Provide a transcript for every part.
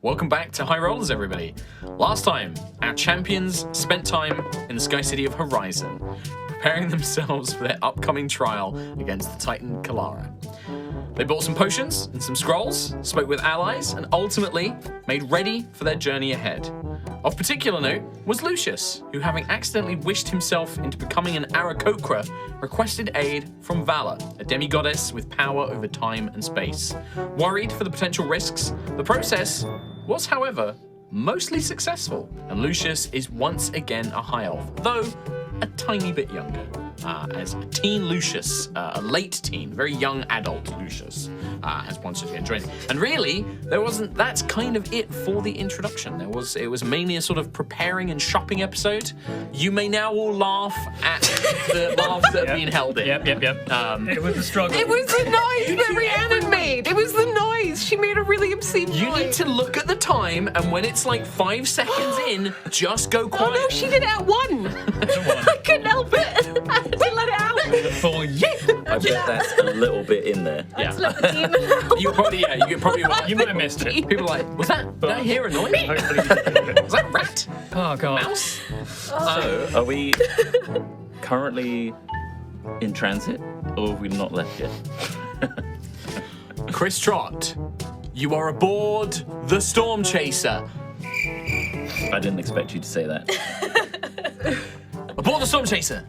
Welcome back to High Rollers, everybody. Last time, our champions spent time in the Sky City of Horizon, preparing themselves for their upcoming trial against the Titan Kalara. They bought some potions and some scrolls, spoke with allies, and ultimately made ready for their journey ahead. Of particular note was Lucius, who, having accidentally wished himself into becoming an Aarakocra, requested aid from Vala, a demigoddess with power over time and space. Worried for the potential risks, the process was, however, mostly successful, and Lucius is once again a high elf, though a tiny bit younger. As a teen Lucius, a late teen, very young adult Lucius, has once again joined. And really, that's kind of it for the introduction. It was mainly a sort of preparing and shopping episode. You may now all laugh at the laughs that have been held in. Yep. It was a struggle. It was the noise that Rhiannon made. It was the noise. She made a really obscene noise. You need to look at the time, and when it's like 5 seconds in, just go quiet. Oh no, she did it at 1. I couldn't help it. I had to let it out. For you. I bet that's a little bit in there. Let's let the demon out. You probably You might have missed it. people are like, did I hear a noise? Hopefully you didn't hear it. Was that a rat? Oh, God. Mouse? So, are we currently in transit, or have we not left yet? Chris Trott, you are aboard the Storm Chaser. I didn't expect you to say that. Aboard the Storm Chaser.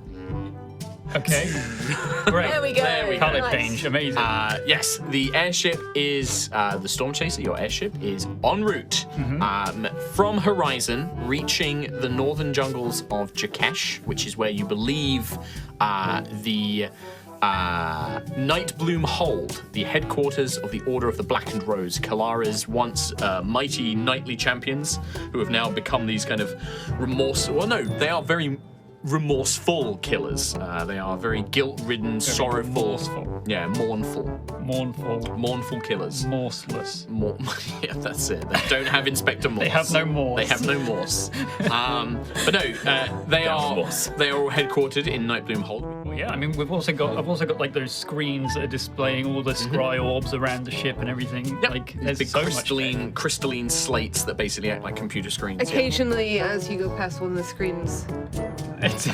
Okay. Great. There we go. There we go. Color Nice. change. Amazing. Yes, the airship is, the Storm Chaser, your airship, is en route from Horizon, reaching the northern jungles of Jakesh, which is where you believe the Nightbloom hold, the headquarters of the Order of the Blackened Rose, Kalara's once mighty knightly champions, who have now become these kind of they are very remorseful killers. They are very guilt-ridden, sorrowful, remorseful. yeah, mournful killers. Morseless. Yeah, that's it. They don't have Inspector Morse. They have no Morse. They have no Morse. But no, they are Morse. they are all headquartered in Nightbloom Hold. Well, yeah, I mean, I've also got like those screens that are displaying all the scry orbs around the ship and everything. Yep. Like, These there's big so much there. crystalline slates that basically act like computer screens. yeah. Occasionally, as you go past one of the screens, It's-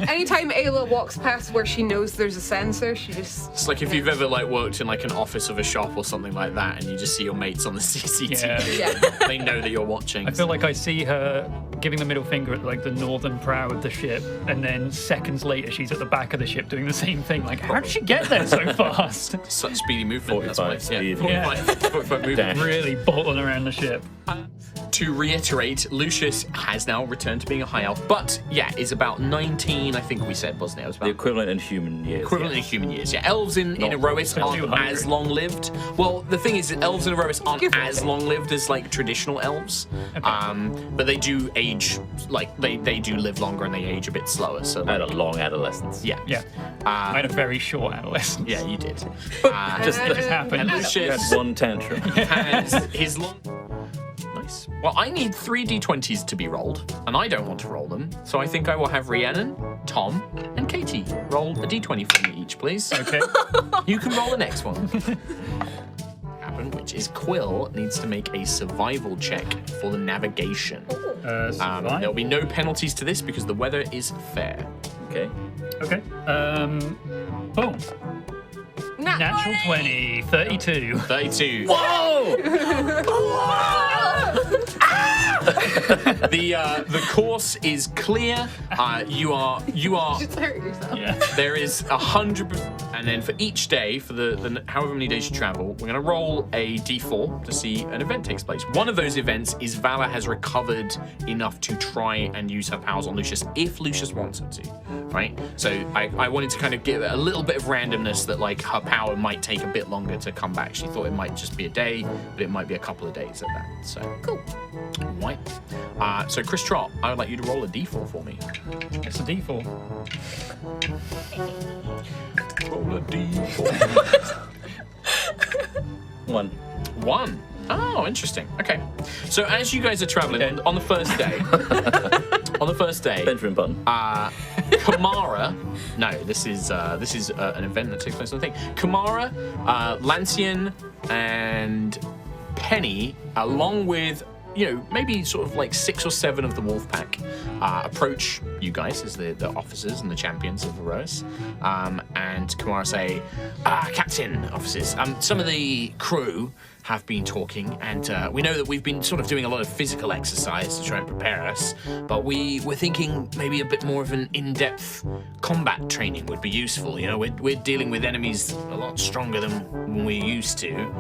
anytime Ayla walks past where she knows there's a sensor, she just... It's like if you've ever like worked in like an office of a shop or something like that, and you just see your mates on the CCTV. Yeah. Yeah. They know that you're watching. I feel like I see her giving the middle finger at like the northern prow of the ship, and then seconds later she's at the back of the ship doing the same thing. Like, how did she get there so fast? Such speedy movement. 45 that's why, speed. Yeah, 45 movement. Dash. Really bottling around the ship. To reiterate, Lucius has now returned to being a high elf, but yeah, is about 19, I think we said, wasn't it? It was The about equivalent in human years. equivalent in human years. Yeah, elves in Not Aerois aren't 200. as long-lived. Well, the thing is, that elves in Aerois aren't Give or as take. long-lived as like traditional elves, but they do age, like they do live longer and they age a bit slower. So I had like, a long adolescence. yeah, Yeah. I had a very short adolescence. yeah, you did. Just that just happened. And I Lucius had one tantrum. has his long. Nice. Well, I need 3 d20s to be rolled, and I don't want to roll them, so I think I will have Rhiannon, Tom, and Katie roll a d20 for me each, please. Okay. You can roll the next one. Which is Quill needs to make a survival check for the navigation. Survive. There'll be no penalties to this because the weather is fair. Okay. Okay. Boom. Natural 20. 32. 32. Whoa! The course is clear. You are. Just hurt yourself. Yeah. There is 100%, and then for each day, for the however many days you travel, we're gonna roll a d4 to see an event takes place. One of those events is Vala has recovered enough to try and use her powers on Lucius if Lucius wants her to, right? So I wanted to kind of give it a little bit of randomness that like her power might take a bit longer to come back. She thought it might just be a day, but it might be a couple of days at that. So Cool. right. So Chris Trott, I would like you to roll a d4 for me. It's a D4. Roll a d4. 1. 1. Oh, interesting. Okay. So as you guys are traveling on the first day, Benjamin Button. Kamara. No, this is an event that takes place on the thing. Kamara, Lancian, and Penny, along with maybe sort of like 6 or 7 of the wolf pack approach you guys as the officers and the champions of Aerois. And Kamara say, Captain, officers, some of the crew have been talking, and we know that we've been sort of doing a lot of physical exercise to try and prepare us, but we were thinking maybe a bit more of an in-depth combat training would be useful. We're dealing with enemies a lot stronger than we used to.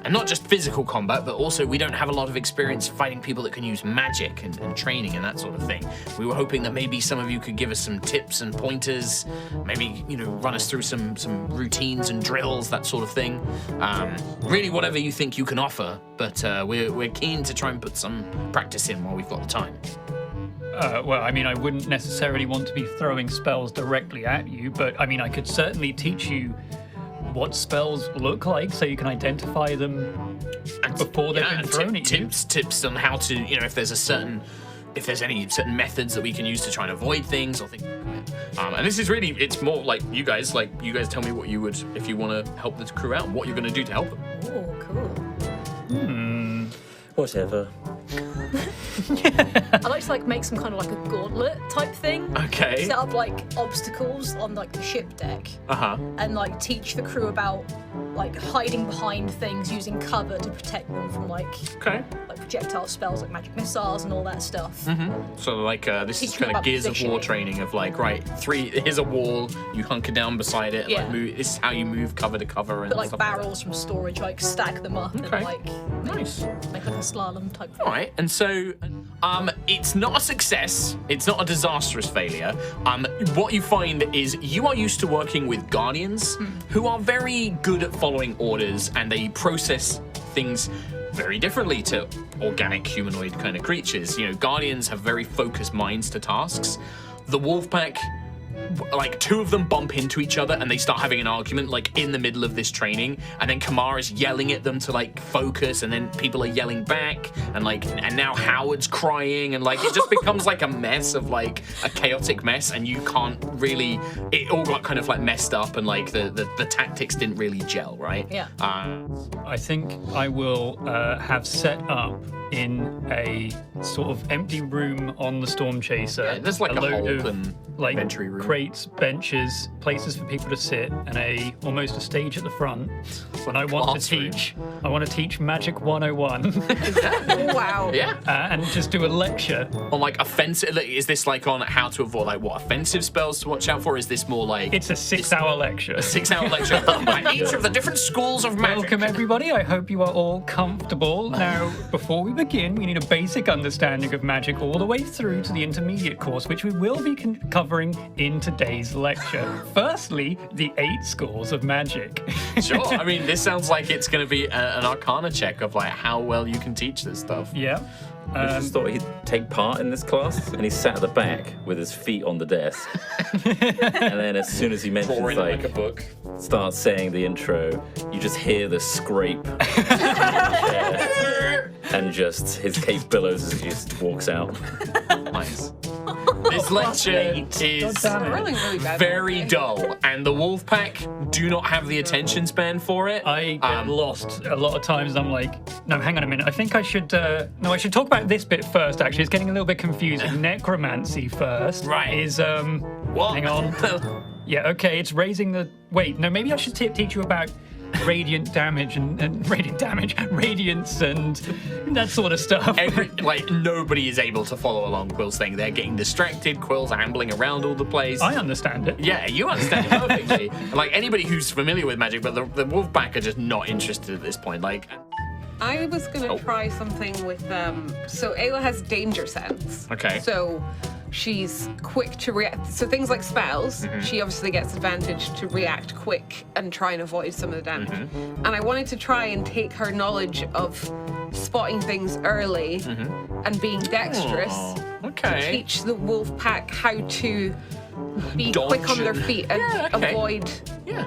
And not just physical combat, but also we don't have a lot of experience fighting people that can use magic and training and that sort of thing. We were hoping that maybe some of you could give us some tips and pointers, maybe, run us through some routines and drills, that sort of thing. Really whatever you think you can offer, but we're keen to try and put some practice in while we've got the time. Well, I mean, I wouldn't necessarily want to be throwing spells directly at you, but I mean, I could certainly teach you what spells look like so you can identify them before they've been thrown at you. Tips on how to, if there's any certain methods that we can use to try and avoid things or things. And this is really, it's more like you guys tell me what you would, if you want to help the crew out, what you're going to do to help them. Oh, cool. Whatever. I'd like to make some kind of a gauntlet type thing. Okay. Set up obstacles on the ship deck. And teach the crew about hiding behind things, using cover to protect them from projectile spells like magic missiles and all that stuff. So this is kind of Gears of War training of here's a wall, you hunker down beside it, and move, this is how you move cover to cover and stuff barrels from storage, stack them up and nice. Make a slalom type thing. Alright, and so it's not a success, it's not a disastrous failure. What you find is you are used to working with guardians who are very good at following orders, and they process things very differently to organic humanoid kind of creatures. Guardians have very focused minds to tasks. The Wolfpack, 2 of them bump into each other and they start having an argument in the middle of this training, and then Kamara's yelling at them to focus, and then people are yelling back, and now Howard's crying, and it just becomes a mess of a chaotic mess, and you can't really, it all got kind of messed up, and the tactics didn't really gel, right? Yeah. I think I will have set up in a sort of empty room on the Storm Chaser. Yeah, there's a load hold of and inventory room. Crates, benches, places for people to sit, and almost a stage at the front. And I want to teach Magic 101. Wow. Yeah. And just do a lecture on offensive. Is this on how to avoid what offensive spells to watch out for? Is this more it's a 6-hour lecture. A 6-hour lecture by each of the different schools of magic. Welcome everybody. I hope you are all comfortable. Now, before we begin, we need a basic understanding of magic all the way through to the intermediate course, which we will be covering in today's lecture. Firstly, the 8 schools of magic. Sure. I mean, this sounds like it's going to be an arcana check of how well you can teach this stuff. Yeah. I just thought he'd take part in this class, and he sat at the back with his feet on the desk. And then as soon as he mentions a book, starts saying the intro, you just hear the scrape. And just his cape billows as he just walks out. Nice. This lecture is Really bad. very dull, and the Wolfpack do not have the attention span for it. I get lost a lot of times. I'm no, hang on a minute. I think I should. I should talk about this bit first. Actually, it's getting a little bit confusing. Necromancy first. Right. Is what? Hang on. Yeah. Okay. It's raising the. Wait. No. Maybe I should teach you about radiant damage and radiance and that sort of stuff. Nobody is able to follow along Quill's thing. They're getting distracted. Quill's ambling around all the place. I understand it. Yeah, you understand it perfectly. Anybody who's familiar with magic, but the Wolfpack are just not interested at this point. I was gonna try something with so Ayla has danger sense. Okay. So she's quick to react. So things like spells, she obviously gets advantage to react quick and try and avoid some of the damage. And I wanted to try and take her knowledge of spotting things early and being dexterous to teach the wolf pack how to be Dodge quick on their feet and avoid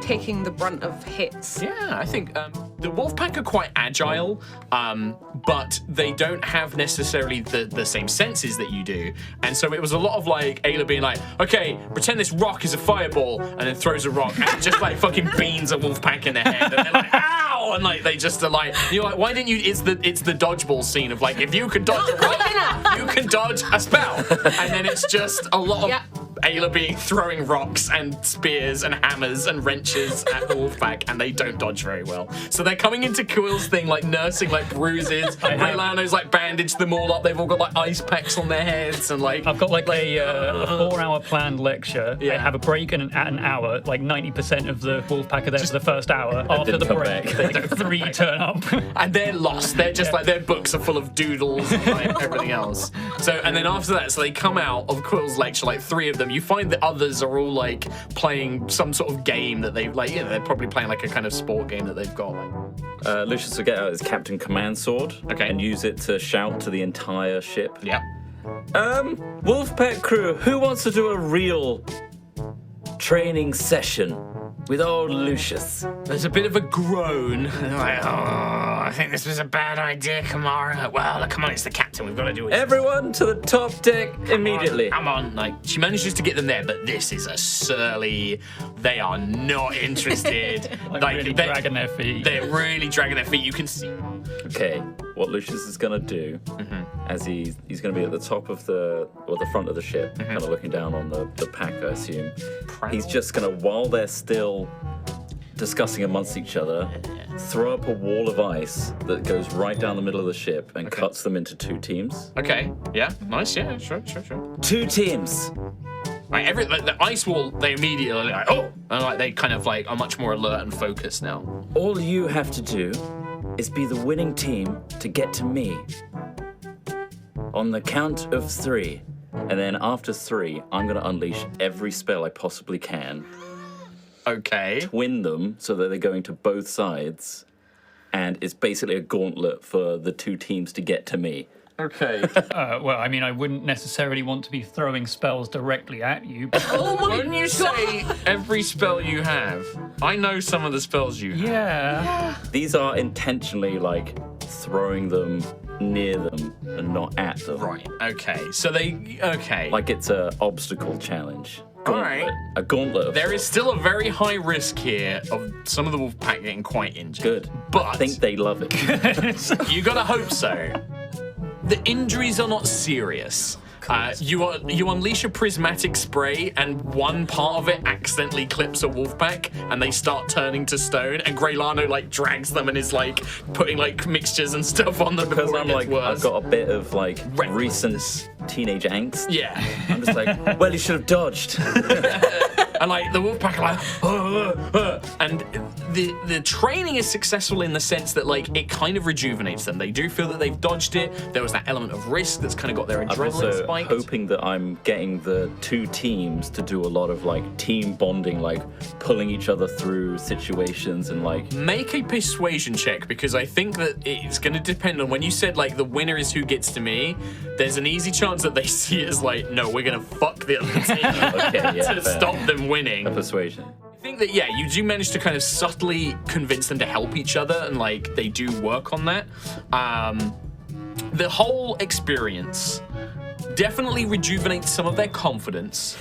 taking the brunt of hits. Yeah, I think the Wolfpack are quite agile, but they don't have necessarily the same senses that you do. And so it was a lot of Ayla being okay, pretend this rock is a fireball, and then throws a rock and just fucking beans a Wolfpack in the head. And they're ow! spell, and like they just are like, you're like, why didn't you? It's the dodgeball scene of like, if you could dodge a rock, you can dodge a spell, and then it's just a lot of Ayla throwing rocks and spears and hammers and wrenches at the Wolfpack, and they don't dodge very well. So they're coming into Quill's thing like nursing like bruises. Milano's like bandaged them all up. They've all got like ice packs on their heads and like. I've got like a 4-hour planned lecture. Yeah. I have a break at an hour. Like 90% of the Wolfpack are there for the first hour. After the break, the 3 turn up. And they're lost. They're just like, their books are full of doodles and like everything else. So, and then after that, so they come out of Quill's lecture, like 3 of them. You find the others are all like playing some sort of game that they like, they're probably playing like a kind of sport game that they've got. Like. Lucius will get out his Captain Command sword and use it to shout to the entire ship. Yep. Wolfpack crew, who wants to do a real training session with old Lucius? There's a bit of a groan. Like, I think this was a bad idea, Kamara. Well, come on, it's the captain. We've got to do it. Everyone to the top deck immediately. Come on. Like, she manages to get them there, but this is a surly. They are not interested. like really dragging their feet. They're really dragging their feet. You can see. Okay, what Lucius is going to do, as he's going to be at the top of the front of the ship, kind of looking down on the pack, I assume. He's just going to, while they're still discussing amongst each other, throw up a wall of ice that goes right down the middle of the ship and cuts them into 2 teams. Okay, yeah, nice, yeah, sure. 2 teams! Like the ice wall, they immediately like, oh! And like they kind of like are much more alert and focused now. All you have to do is be the winning team to get to me. On the count of 3. And then after 3, I'm going to unleash every spell I possibly can. Okay. Twin them so that they're going to both sides. And it's basically a gauntlet for the 2 teams to get to me. Okay. Well, I mean, I wouldn't necessarily want to be throwing spells directly at you. But When you say every spell you have, I know some of the spells you have. yeah. These are intentionally like throwing them near them and not at them. Right. Okay. So they. Okay. Like it's an obstacle challenge. All right. A gauntlet. There is still a very high risk here of some of the Wolfpack getting quite injured. Good. But I think they love it. you gotta hope so. The injuries are not serious. You unleash a prismatic spray, and one part of it accidentally clips a Wolfpack, and they start turning to stone. And Greylano like drags them and is like putting like mixtures and stuff on them Because before I'm it like, gets worse. I've got a bit of like Recklessness. recent teenage angst. Yeah. I'm just like, well, you should have dodged. And like the Wolfpack are like, and the training is successful in the sense that like it kind of rejuvenates them. They do feel that they've dodged it. There was that element of risk that's kind of got their I'm adrenaline also spiked. hoping that I'm getting the 2 teams to do a lot of like team bonding, like pulling each other through situations and like. Make a persuasion check, because I think that it's going to depend on when you said like the winner is who gets to me. There's an easy chance that they see it as like, no, we're going to fuck the other team Okay, yeah, to fair. stop them winning. A persuasion. I think that, yeah, you do manage to kind of subtly convince them to help each other, and like they do work on that. The whole experience definitely rejuvenates some of their confidence.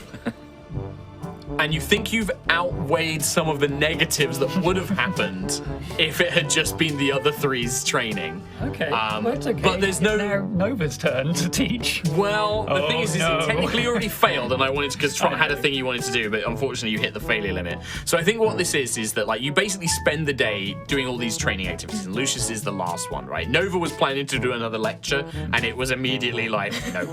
And you think you've outweighed some of the negatives that would have happened if it had just been the other 3's training. Okay. Well, it's okay. But there's It's no. now Nova's turn to teach. Well, the thing is no. it technically already failed, and I wanted to, because Trott had a thing you wanted to do, but unfortunately you hit the failure limit. So I think what this is that like you basically spend the day doing all these training activities, and Lucius is the last one, right? Nova was planning to do another lecture, and it was immediately like, no.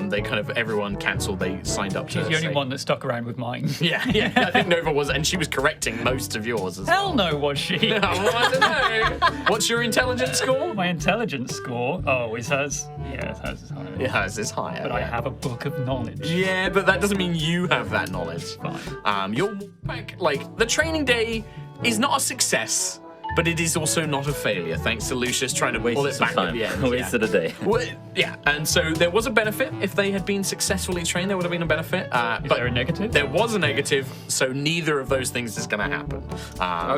They kind of, everyone cancelled, they signed up to She's the only say- one that stuck around with mine. Yeah, I think Nova was, and she was correcting most of yours as well. Hell no, was she? Oh, well, I don't know. What's your intelligence score? My intelligence score. Oh, it has. Yeah, it has. It has, it's higher. But I yeah. have a book of knowledge. Yeah, but that doesn't mean you have that knowledge. Fine. Your Wolfpack, like, the training day is not a success, but it is also not a failure, thanks to Lucius trying to pull it back at the end. Wasted a day. Well, yeah, and so there was a benefit. If they had been successfully trained, there would have been a benefit. Is there a negative? There was a negative, so neither of those things is going to happen.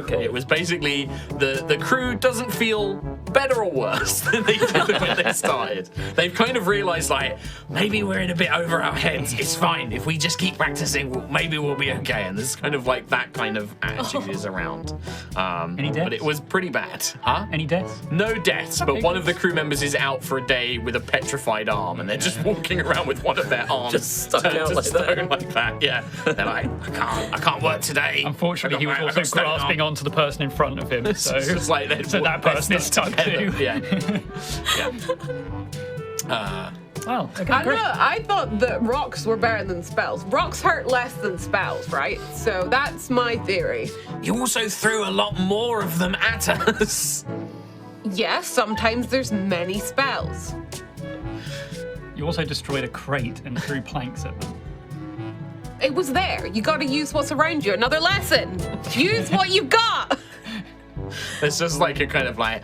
Okay. It was basically the crew doesn't feel better or worse than they did when they started. They've kind of realised, like, maybe we're in a bit over our heads. It's fine. If we just keep practicing, maybe we'll be okay. And there's kind of like that kind of attitude is around. Any deaths? But it was pretty bad. Huh? Any deaths? No deaths, but one of the crew members is out for a day with a petrified arm, and they're just walking around with one of their arms Just stuck turned out to like stone that. like that. Yeah, they're like, I can't work today. Unfortunately, he was also grasping onto the person in front of him, so, It's just like so that person is stuck too. Yeah. Well, okay, I don't great. know. I thought that rocks were better than spells. Rocks hurt less than spells, right? So that's my theory. You also threw a lot more of them at us. Yes, sometimes there's many spells. You also destroyed a crate and threw planks at them. It was there. You got to use what's around you. Another lesson. Use what you got. It's just like a kind of like,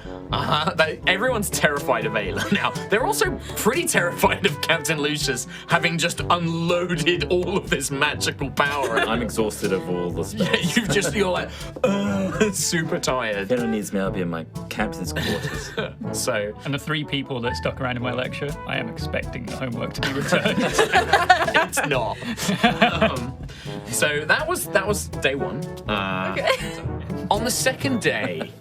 everyone's terrified of Ayla now. They're also pretty terrified of Captain Lucius having just unloaded all of this magical power. I'm exhausted of all the spells. Yeah, you're like, super tired. If anyone needs me, I'll be in my captain's quarters. So, And the 3 people that stuck around in my lecture, I am expecting the homework to be returned. it's not. So that was day 1. Okay. On the second day,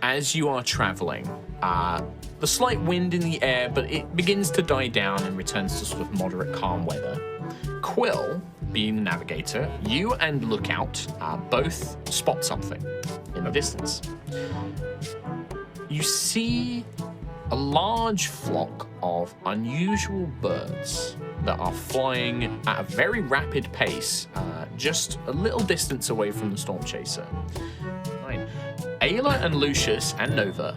as you are traveling, the slight wind in the air, but it begins to die down and returns to sort of moderate calm weather. Quill, being the navigator, you and Lookout both spot something in the distance. You see a large flock of unusual birds that are flying at a very rapid pace, just a little distance away from the Storm Chaser. Right. Ayla and Lucius and Nova,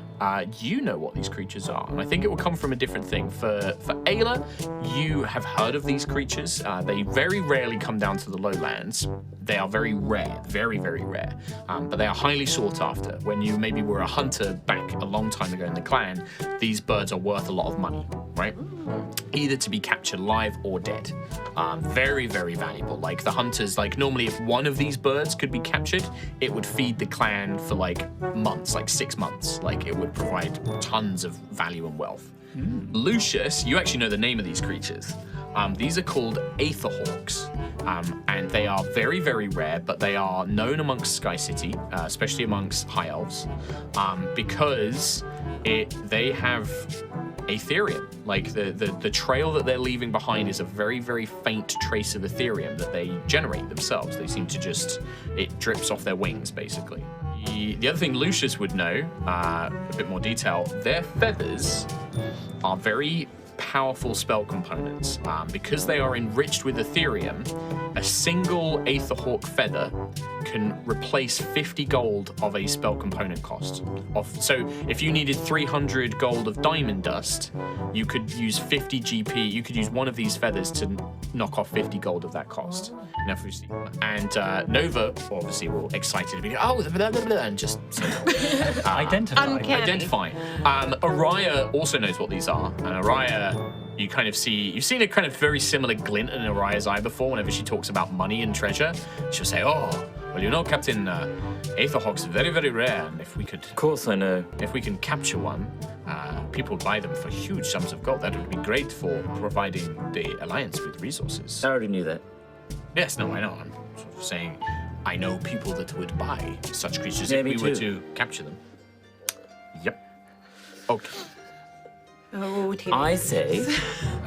you know what these creatures are, and I think it will come from a different thing. For Ayla, you have heard of these creatures. They very rarely come down to the lowlands. They are very rare, very, very rare, but they are highly sought after. When you maybe were a hunter back a long time ago in the clan, these birds are worth a lot of money, right? Either to be captured live or dead. Very, very valuable. Like the hunters, like normally if one of these birds could be captured, it would feed the clan for like months, like 6 months. Like it would provide tons of value and wealth. Lucius, you actually know the name of these creatures. These are called aether hawks, and they are very, very rare, but they are known amongst Sky City, especially amongst high elves, because they have Aetherium. Like the trail that they're leaving behind is a very, very faint trace of Aetherium that they generate themselves. They seem to just, it drips off their wings, basically. The other thing Lucius would know, a bit more detail, their feathers are very powerful spell components. Because they are enriched with Aetherium, a single Aetherhawk feather can replace 50 gold of a spell component cost. So if you needed 300 gold of diamond dust, you could use 50 GP, you could use one of these feathers to knock off 50 gold of that cost. And Nova, obviously, will excitedly be, blah, blah, blah, and just identify. Aerois also knows what these are, and Aerois, you've seen a kind of very similar glint in Aerois' eye before whenever she talks about money and treasure. She'll say, well, you know, Captain, Aetherhawk's very, very rare, and if we could... Of course I know. If we can capture one, people buy them for huge sums of gold. That would be great for providing the Alliance with resources. I already knew that. Yes, no, I know. I'm sort of saying I know people that would buy such creatures Yeah, if me we were too. to capture them. Yep. Okay. Oh, I say,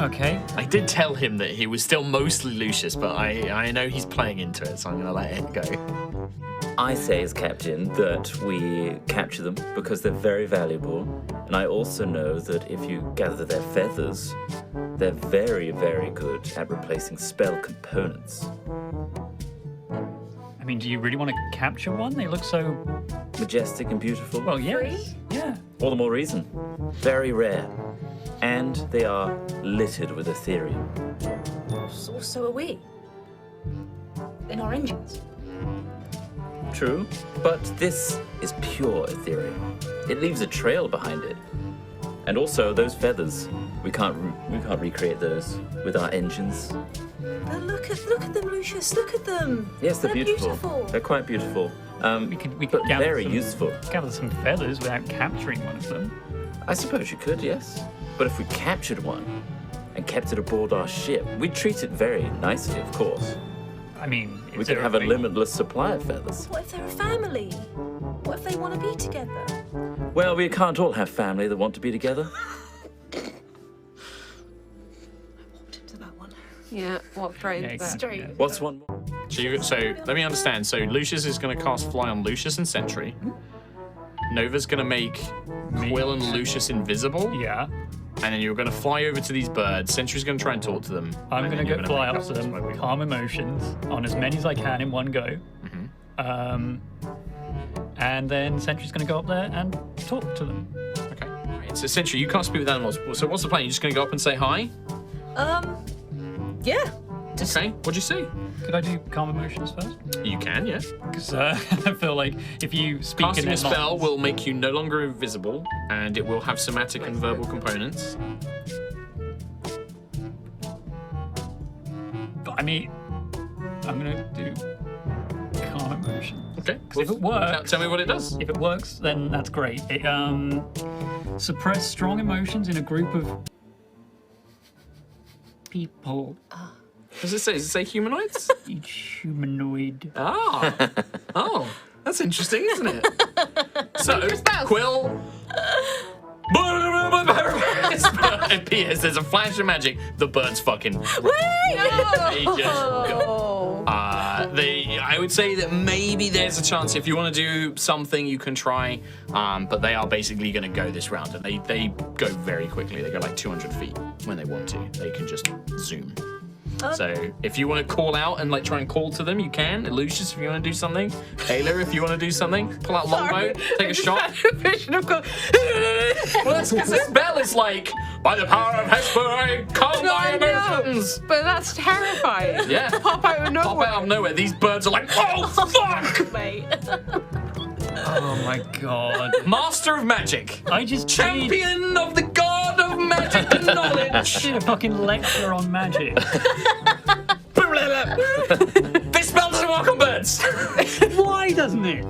Okay. I did tell him that he was still mostly Lucius, but I know he's playing into it, so I'm going to let it go. I say as captain that we capture them because they're very valuable, and I also know that if you gather their feathers, they're very, very good at replacing spell components. I mean, do you really want to capture one? They look so... Majestic and beautiful. Well, yes. Yeah. All the more reason. Very rare. And they are littered with Aetherium. So are we. In our engines. True, but this is pure Aetherium. It leaves a trail behind it. And also those feathers. We can't recreate those with our engines. But look at them, Lucius. Look at them. Yes, they're beautiful. They're quite beautiful. We could but gather very some, useful. gather some feathers without capturing one of them. I suppose you could, yes. But if we captured one and kept it aboard our ship, we'd treat it very nicely, of course. I mean, We could have a limitless supply of feathers. What if they're a family? What if they want to be together? Well, we can't all have family that want to be together. To that one. Yeah, walked right into that. Straight. What's one more? So let me understand. So Lucius is going to cast Fly on Lucius and Sentry. Nova's going to make Quill and Lucius invisible. Yeah. And then you're going to fly over to these birds. Sentry's going to try and talk to them. I'm and going then to you're go fly make up to them, us- calm emotions on as many as I can in one go. And then Sentry's going to go up there and talk to them. Okay. Right, so Sentry, you can't speak with animals. So what's the plan? You're just going to go up and say hi? Yeah. Okay. What'd you say? Could I do calm emotions first? You can, yeah. Because I feel like if you speak Casting in a their spell minds- will make you no longer invisible, and it will have somatic and verbal components. I mean, I'm going to do calm emotion. Okay. If it works, Tell me what it does. if it works, then that's great. It suppress strong emotions in a group of people. Does it say humanoids? Each humanoid. Oh, that's interesting, isn't it? So, Quill appears. There's a flash of magic. The birds fucking. They just go. I would say that maybe there's a chance if you want to do something, you can try. But they are basically going to go this round, and they go very quickly. They go like 200 feet when they want to. They can just zoom. So if you want to call out and like try and call to them, you can. Lucius, if you want to do something. Ayla, if you want to do something. Pull out longbow, take a shot. Well, that's because the spell is like, by the power of Hesper, I calm my emotions. But that's terrifying. Yeah. Pop out of nowhere. Pop out of nowhere. These birds are like, oh, fuck! Mate. Oh my god. Master of magic. I just Champion of the god of magic and knowledge. did a fucking lecture on magic. This spell doesn't work on birds. Why doesn't it?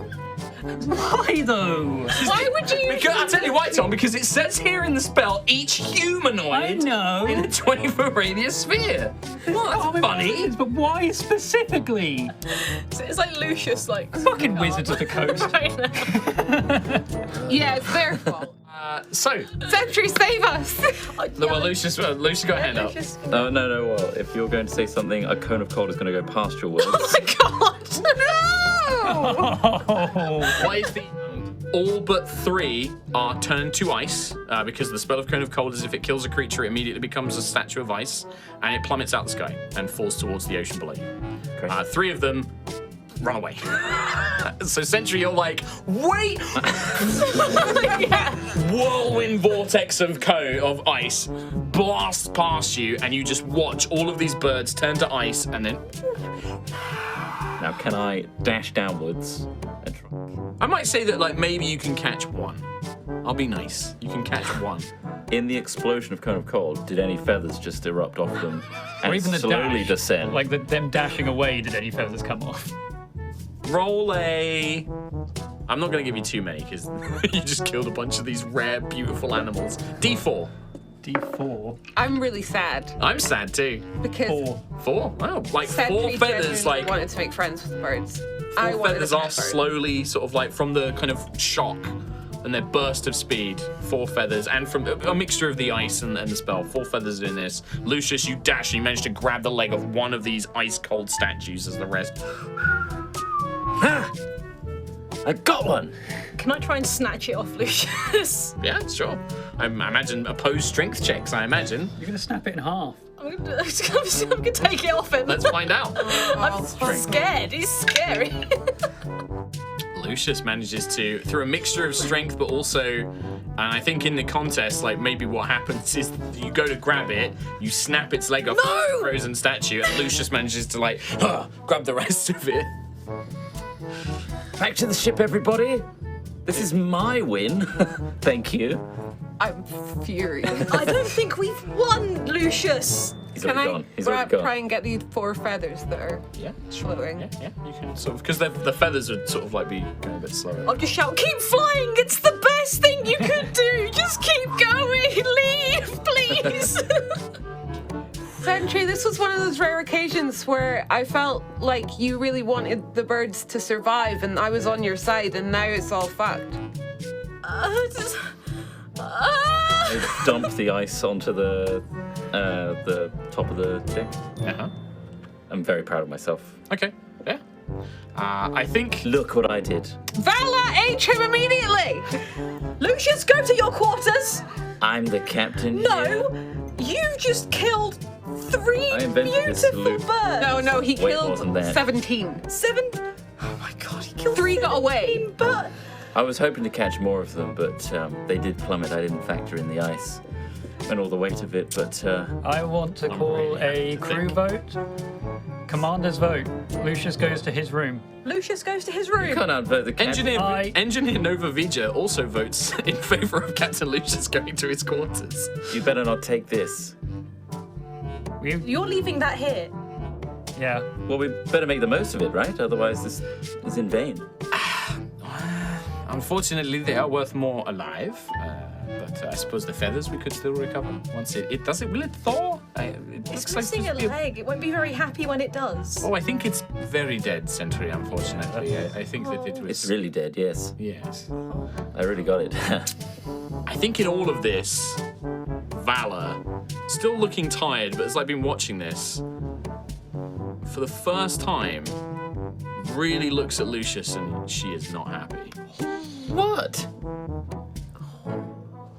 Why though? Why would you use I'll tell you why, Tom, because it says here in the spell, each humanoid I know. in a 20-foot radius sphere. Well, that's funny. But why specifically? It's like Lucius, like. Fucking Wizards of the Coast. Right now. Yeah, it's their fault. So, Sentry, save us! well, Lucius got a hand up. Lucius. No. Well, if you're going to say something, a cone of cold is going to go past your words. Oh my god! No! Oh. Why is the all but 3 are turned to ice because the spell of Cone of Cold is if it kills a creature, it immediately becomes a statue of ice and it plummets out the sky and falls towards the ocean below you. 3 of them run away. So Sentry, you're like, wait! Whirlwind vortex of ice blasts past you, and you just watch all of these birds turn to ice and then. Now, can I dash downwards and try? I might say that like maybe you can catch one. I'll be nice. You can catch one. In the explosion of Cone of Cold, did any feathers just erupt off them Or and even the slowly dash. descend? Like them dashing away, did any feathers come off? Roll a. I'm not going to give you too many because you just killed a bunch of these rare, beautiful animals. D4. D4. I'm really sad I'm sad too. because 4. 4. Wow, like Sentry 4 feathers, genuinely like wanted to make friends with the birds. 4 I wanted feathers a are pet bird. slowly, sort of like from the kind of shock and their burst of speed. 4 feathers, and from a mixture of the ice and the spell. 4 feathers doing this. Lucius, you dash and you manage to grab the leg of one of these ice cold statues as the rest. I got one! Can I try and snatch it off Lucius? Yeah, sure. I imagine opposed strength checks, I imagine. You're going to snap it in half. I'm gonna take it off him. Let's find out. I'm scared. It's scary. Lucius manages to, through a mixture of strength, but also, and I think in the contest, like maybe what happens is you go to grab it, you snap its leg off the frozen statue, and Lucius manages to like grab the rest of it. Back to the ship, everybody! This is my win. Thank you. I'm furious. I don't think we've won, Lucius. He's Can already I gone. He's already gone. try and get these 4 feathers that are Yeah, floating? Yeah, you can sort of, because the feathers would sort of like be going a bit slower. I'll just shout, keep flying. It's the best thing you could do. Just keep please. Sentry, this was one of those rare occasions where I felt like you really wanted the birds to survive and I was on your side and now it's all fucked. I dump the ice onto the top of the deck. Uh-huh. I'm very proud of myself. Okay, yeah. I think... Look what I did. Vala, H him immediately! Lucius, go to your quarters. I'm the captain. No, you've just killed 3 I invented this beautiful loop. birds. No, he Wait, killed wasn't there? 17. 7. Oh my god, he killed 3 got away. 17 birds. I was hoping to catch more of them, but they did plummet. I didn't factor in the ice and all the weight of it, but... I want to call a crew vote. Commander's vote. Lucius goes to his room. Lucius goes to his room. You can't outvote the captain. Engineer Nova Vija also votes in favour of Captain Lucius going to his quarters. You better not take this. You're leaving that here. Yeah. Well, we better make the most of it, right? Otherwise, this is in vain. Unfortunately, they are worth more alive. But I suppose the feathers we could still recover once it does it. Will it thaw? It It's looks missing like a leg. It won't be very happy when it does. Oh, I think it's very dead, Sentry. Unfortunately, I think that it was. It's really dead, yes. Yes. I really got it. I think in all of this, Vala, still looking tired, but has like been watching this for the first time. Really looks at Lucius and she is not happy. What?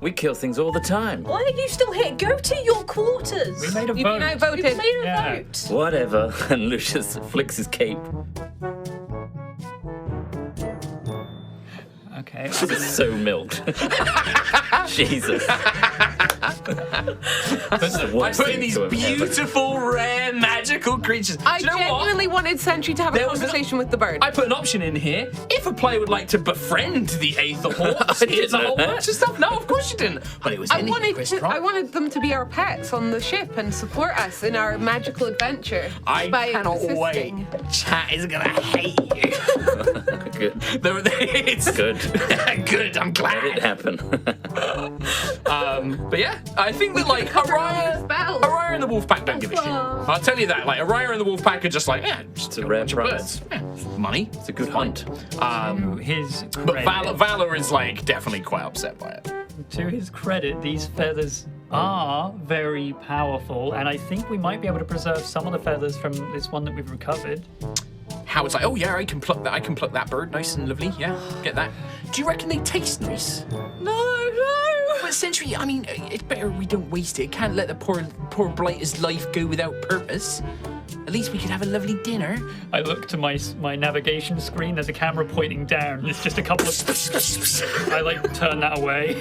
We kill things all the time. Why are you still here? Go to your quarters. We made a You've vote. been outvoted. You've made a Yeah. vote. Whatever. And Lucius flicks his cape. Okay. This is so milked. Jesus. That's the I worst put in thing these to have ever- beautiful, rare, magical creatures. I Do you know what? genuinely wanted Sentry to have There a was an- conversation with the bird. I put an option in here. If a player would like to befriend the Aether Horse, I here's a didn't whole know bunch of stuff. No, of course you didn't. But it was in here, Chris Trott. I wanted them to be our pets on the ship and support us in our magical adventure. I by cannot assisting. wait. Chat is gonna hate you. Good. It's Good. Good. I'm Let it glad. happen. But yeah, I think that like Aerois and the Wolfpack don't give a shit. I'll tell you that. Like Aerois and the Wolfpack are just like, yeah, just a a rare bunch of prize. birds. Yeah, money. It's a good Fine. hunt. To his But credit, Valor is like definitely quite upset by it. to his credit, these feathers are very powerful, and I think we might be able to preserve some of the feathers from this one that we've recovered. Howard's like, oh yeah, I can pluck that. I can pluck that bird, nice and lovely. Yeah, get that. Do you reckon they taste nice? No. But Sentry, I mean, it's better we don't waste it. Can't let the poor blighter's life go without purpose. At least we could have a lovely dinner. I look to my navigation screen. There's a camera pointing down. It's just a couple of. I like turn that away.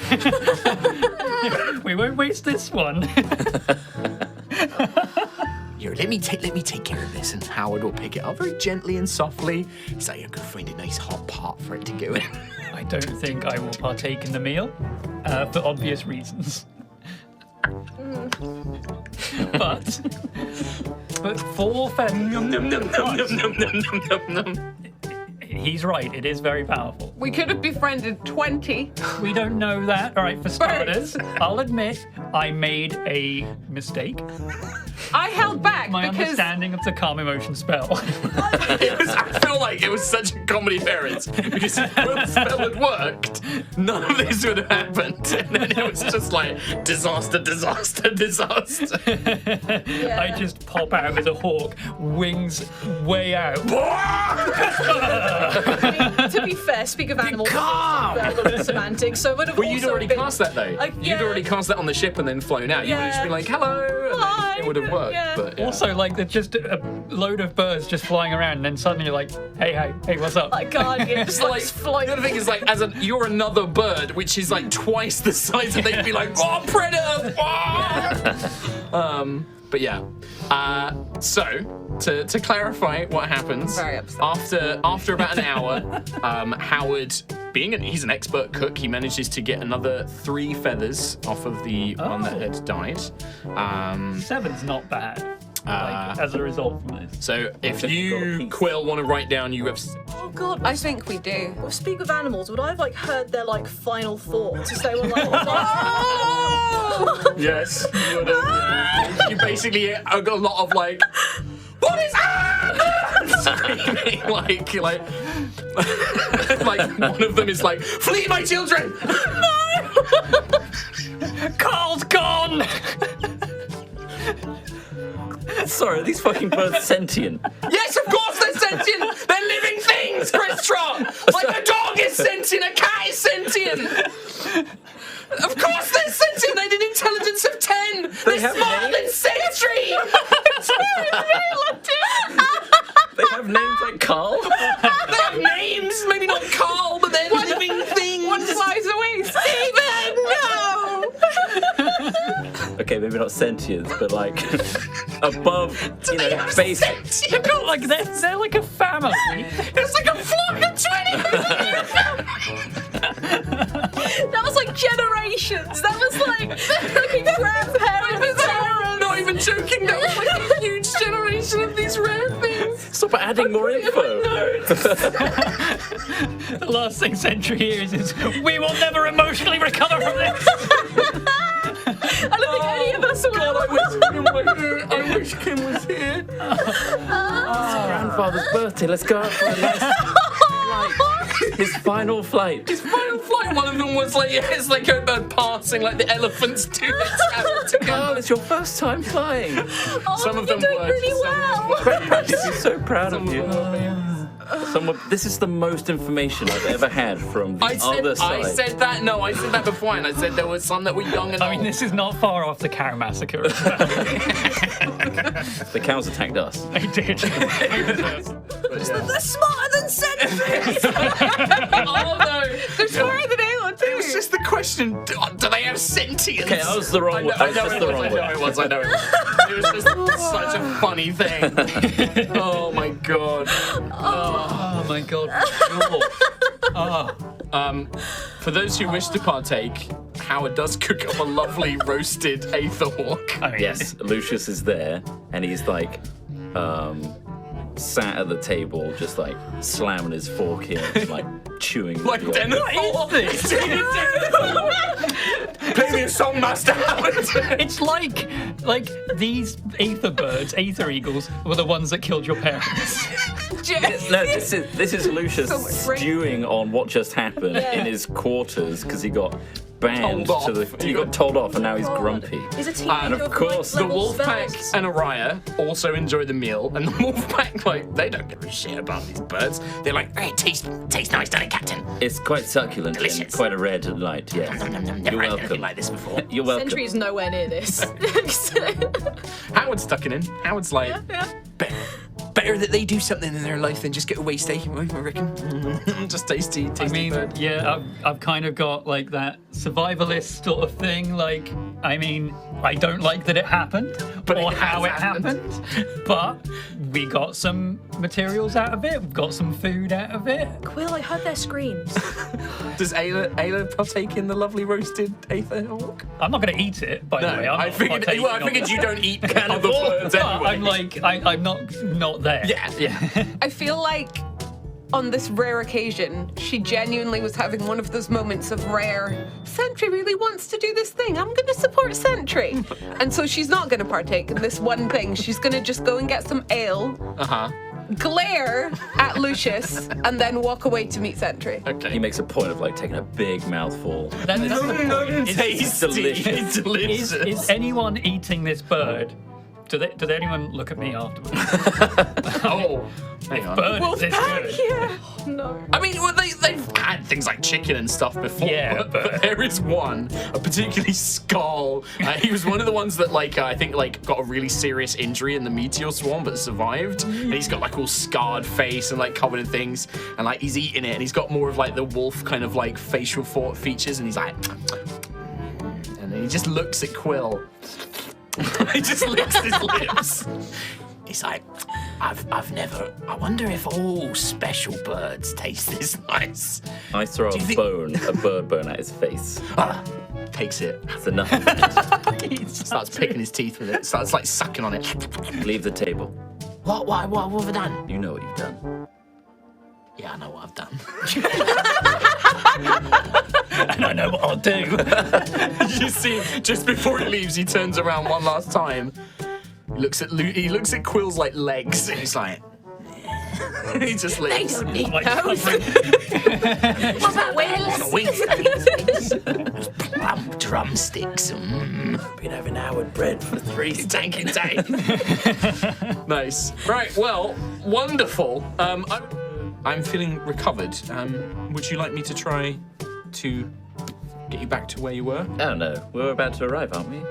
We won't waste this one. Here, let me take care of this, and Howard will pick it up very gently and softly. So you're gonna find a nice hot pot for it to go in. I don't think I will partake in the meal, for obvious reasons. But for he's right. It is very powerful. We could have befriended 20. We don't know that. All right, for starters, I'll admit I made a mistake. I held back My because understanding of the calm emotion spell. I feel like it was such a comedy parents because when the spell had worked, none of this would have happened, and then it was just like disaster, disaster, disaster. I just pop out as a hawk, wings way out. To be fair, speak of animals. calm. I've got a semantics, so it would have Well, you'd also already been, cast that though. You'd yeah. already cast that on the ship and then flown out. You would have just Yeah. been like, hello, and Hi. it would have worked. Yeah. But yeah. Also, like, there's just a load of birds just flying around, and then suddenly you're like, hey, what's up? My God, you're just like flying. The other thing is like, you're another bird, which is like twice the size, and they'd be like, oh, predator! Oh! But yeah. So to clarify what happens, Very upset. after about an hour, Howard, he's an expert cook, he manages to get another 3 feathers off of the one that had died. 7's not bad. As a result from this. So if Got a you, piece. Quill, want to write down, you have. Oh God, I think we do. Well, speak of animals, would I have like heard their like final thoughts as they were like, oh! Yes. You basically hear a lot of like, what is screaming, like one of them is like, flee my children! No! Carl's gone! Sorry, are these fucking birds sentient? Yes, of course they're sentient! They're living things, Chris Trott! Like a dog is sentient, a cat is sentient! Of course they're sentient! They did intelligence of 10! They're smarter than Sentry! They have names like Carl? They have names! Maybe not Carl, but they're living things! One flies away, Stephen! No! Okay, maybe not sentient, but like above, basic. They've got like they're like a family. It's like a flock of 20! That was like generations. That was like fucking grandparents. I'm not even joking, that was like a huge generation of these rare things. Stop adding more info. The last thing Sentry hears is, "We will never emotionally recover from this." I don't think any of us will. I wish Kim was here. Grandfather's birthday. Let's go out for a nice flight. His final flight. His final flight, one of them was like, it's like a bird passing, like the elephants do. Carl, it's your first time flying. Some of them You're doing were. really well. Grandpa should be so proud of you. This is the most information I've ever had from the other side. I said that before, and I said there were some that were young and I mean, this is not far off the cow massacre. The cows attacked us. They did. They're smarter than Sentry. Oh no! They're smarter than anyone, too. It was just the question, do they have sentience? Okay, that was the wrong one. I know it was. It was just such a funny thing. Oh my god. Oh my god. For those who wish to partake, Howard does cook up a lovely roasted aether hawk. I mean, Yes, Lucius is there, and he's like, sat at the table, just like slamming his fork in, like chewing. Like Dennis. What is this? Play me a song, Master Howard. It's like these aether eagles were the ones that killed your parents. No, this is Lucius So much brain. stewing on what just happened in his quarters because he got banned Told to the. off. He got told off, and now he's grumpy. He's a teenager. And of course, The Wolfpack and Aerois also enjoy the meal, and the Wolfpack, like, they don't give a shit about these birds. They're like, hey, tastes nice, doesn't it, Captain? It's quite succulent and Delicious. quite a red light. Yes, Never you're had anything welcome. like this before. You're welcome. Sentry is nowhere near this. Howard's stuck it in. Howard's like, better that they do something in their life than just get away stay, I reckon. Just tasty I mean, bird. yeah, I've kind of got like that survivalist sort of thing. Like, I mean, I don't like that it happened But or it how has it happened. but we got some materials out of it. We've got some food out of it. Quill, I heard their screams. Does Ayla partake in the lovely roasted aether hawk? I'm not going to eat it, by the way. I'm I not figured partaking of you it. don't eat other birds But anyway. I'm like, I'm not there. Yeah. I feel like on this rare occasion, she genuinely was having one of those moments of rare, Sentry really wants to do this thing. I'm going to support Sentry. And so she's not going to partake in this one thing. She's going to just go and get some ale, glare at Lucius, and then walk away to meet Sentry. Okay. He makes a point of like taking a big mouthful. That's the point. Tasty. delicious. It's delicious. Is anyone eating this bird? Does anyone look at me afterwards? Oh, hang on. Bird is this good. Yeah. No. I mean, well, they've had things like chicken and stuff before. Yeah, but there is one, a particularly Skull. He was one of the ones that, like, I think, like, got a really serious injury in the meteor swarm, but survived. And he's got like all scarred face and like covered in things, and like he's eating it, and he's got more of like the wolf kind of like facial features, and he's like, and then he just looks at Quill. He just licks his lips. He's like, I wonder if all special birds taste this nice. I throw Do you think- a bird bone at his face. Takes it, It's enough. starts picking his teeth with it, starts like sucking on it. Leave the table. What have I done? You know what you've done. Yeah, I know what I've done. and I know what I'll do. You see, just before he leaves, he turns around one last time. He looks at Quill's like legs, and he's like, he just They leaves. don't need Like, those. What about wings? Those plump drumsticks. Been having Howard bread for 3 Tanky day. Nice. Right. Well, wonderful. I'm feeling recovered. Would you like me to try to get you back to where you were? Oh no, we're about to arrive, aren't we?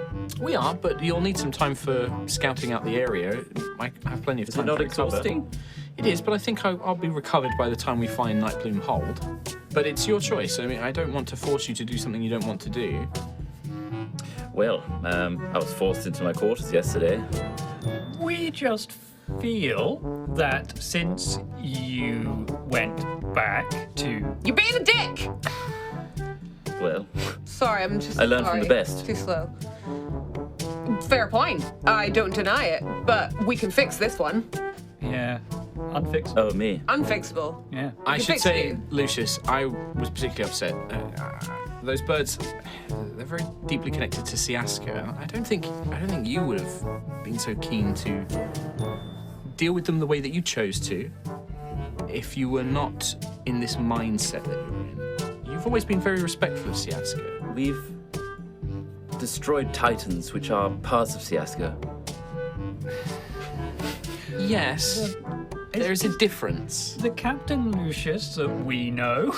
We are, but you'll need some time for scouting out the area. I have plenty of Is time. it not to recover. exhausting? It is, but I think I'll be recovered by the time we find Nightbloom Hold. But it's your choice. I mean, I don't want to force you to do something you don't want to do. Well, I was forced into my quarters yesterday. We just feel that since you went back to... You're being a dick. Well, Sorry, I'm just. I learned from sorry. the best. Too slow. Fair point. I don't deny it, but we can fix this one. Yeah, unfixable. oh me. Unfixable. Yeah. I can should fix say, you. Lucius, I was particularly upset. Those birds, they're very deeply connected to Siaska. I don't think you would have been so keen to deal with them the way that you chose to if you were not in this mindset that you're in. You've always been very respectful of Siaska. We've destroyed Titans, which are parts of Siaska. Yes, there is a difference. The Captain Lucius that we know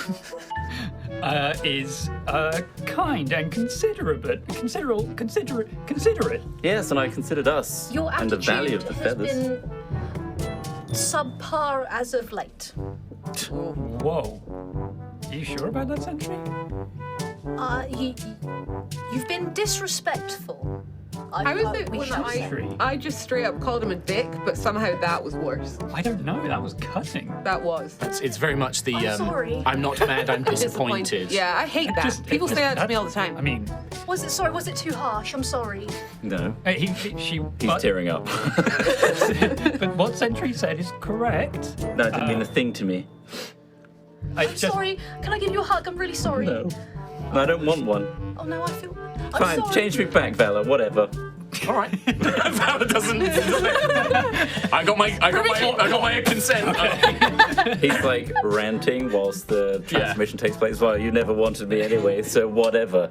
is kind and considerate. Yes, and I considered us Your and the attitude Valley of the has Feathers. been subpar as of late. Whoa. Are you sure about that, Sentry? You've been disrespectful. How is it we when should say. I just straight up called him a dick, but somehow that was worse. I don't know. That was cutting. That was. It's very much the I'm sorry. I'm not mad, I'm disappointed. Yeah, I hate that. People say that to me all the time. I mean, Was it too harsh? I'm sorry. No, he's he's tearing up. But what Sentry said is correct. No, it didn't mean a thing to me. I'm sorry. Can I give you a hug? I'm really sorry. No, I don't want one. Oh no, I feel. I'm Fine, sorry. change me back, Vala, whatever. All right. Vala doesn't. I got my consent. He's like ranting whilst the transformation takes place. Well, you never wanted me anyway, so whatever.